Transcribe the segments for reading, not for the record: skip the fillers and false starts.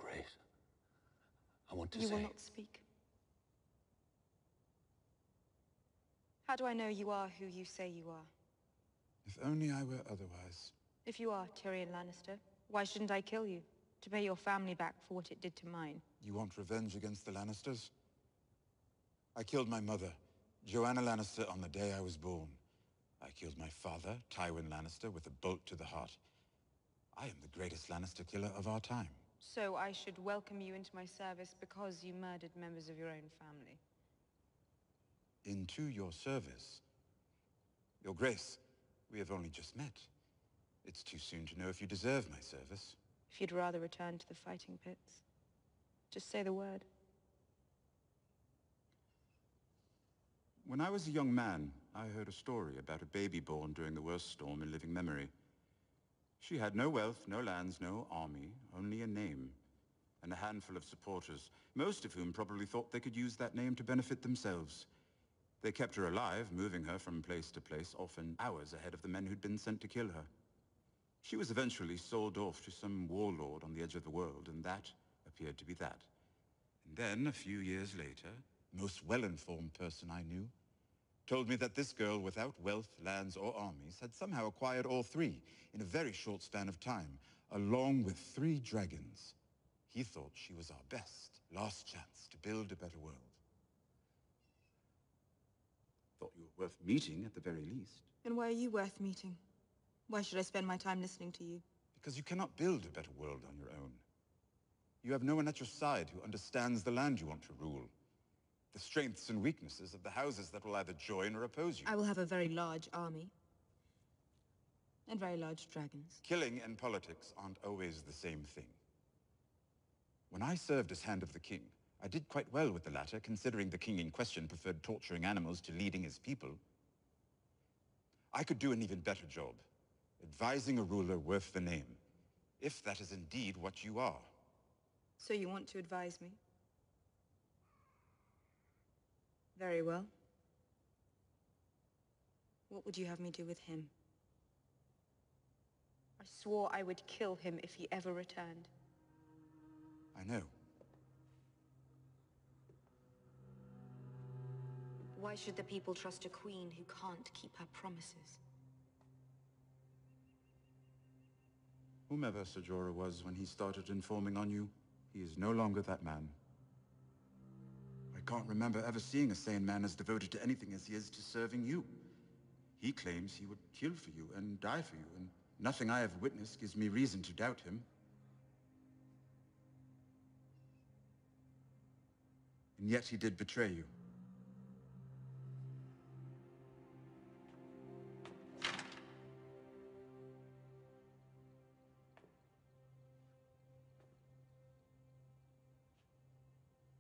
Grace, I want to say... You will not speak. How do I know you are who you say you are? If only I were otherwise. If you are Tyrion Lannister, why shouldn't I kill you? To pay your family back for what it did to mine. You want revenge against the Lannisters? I killed my mother, Joanna Lannister, on the day I was born. I killed my father, Tywin Lannister, with a bolt to the heart. I am the greatest Lannister killer of our time. So I should welcome you into my service because you murdered members of your own family? Into your service? Your Grace, we have only just met. It's too soon to know if you deserve my service. If you'd rather return to the fighting pits, just say the word. When I was a young man, I heard a story about a baby born during the worst storm in living memory. She had no wealth, no lands, no army, only a name, and a handful of supporters, most of whom probably thought they could use that name to benefit themselves. They kept her alive, moving her from place to place, often hours ahead of the men who'd been sent to kill her. She was eventually sold off to some warlord on the edge of the world, and that appeared to be that. And then, a few years later, the most well-informed person I knew told me that this girl, without wealth, lands, or armies, had somehow acquired all three in a very short span of time, along with 3 dragons. He thought she was our best, last chance to build a better world. Thought you were worth meeting, at the very least. And why are you worth meeting? Why should I spend my time listening to you? Because you cannot build a better world on your own. You have no one at your side who understands the land you want to rule. The strengths and weaknesses of the houses that will either join or oppose you. I will have a very large army. And very large dragons. Killing and politics aren't always the same thing. When I served as Hand of the King, I did quite well with the latter, considering the king in question preferred torturing animals to leading his people. I could do an even better job, advising a ruler worth the name, if that is indeed what you are. So you want to advise me? Very well. What would you have me do with him? I swore I would kill him if he ever returned. I know. Why should the people trust a queen who can't keep her promises? Whomever Ser Jorah was when he started informing on you, he is no longer that man. I can't remember ever seeing a sane man as devoted to anything as he is to serving you. He claims he would kill for you and die for you, and nothing I have witnessed gives me reason to doubt him. And yet he did betray you.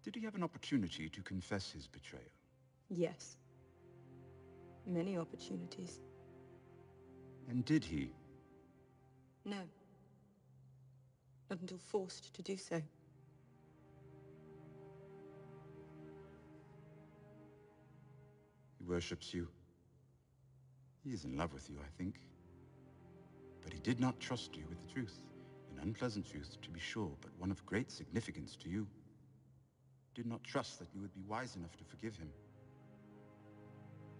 Did he have an opportunity to confess his betrayal? Yes. Many opportunities. And did he? No. Not until forced to do so. He worships you. He is in love with you, I think. But he did not trust you with the truth. An unpleasant truth, to be sure, but one of great significance to you. Did not trust that you would be wise enough to forgive him.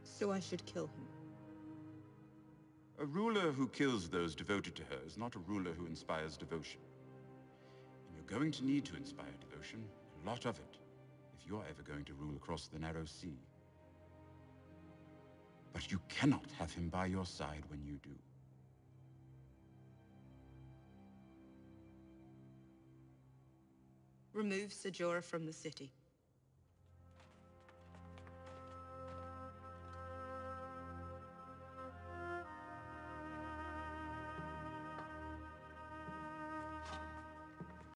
So I should kill him. A ruler who kills those devoted to her is not a ruler who inspires devotion. And you're going to need to inspire devotion, a lot of it, if you're ever going to rule across the narrow sea. But you cannot have him by your side when you do. Remove Ser Jorah from the city.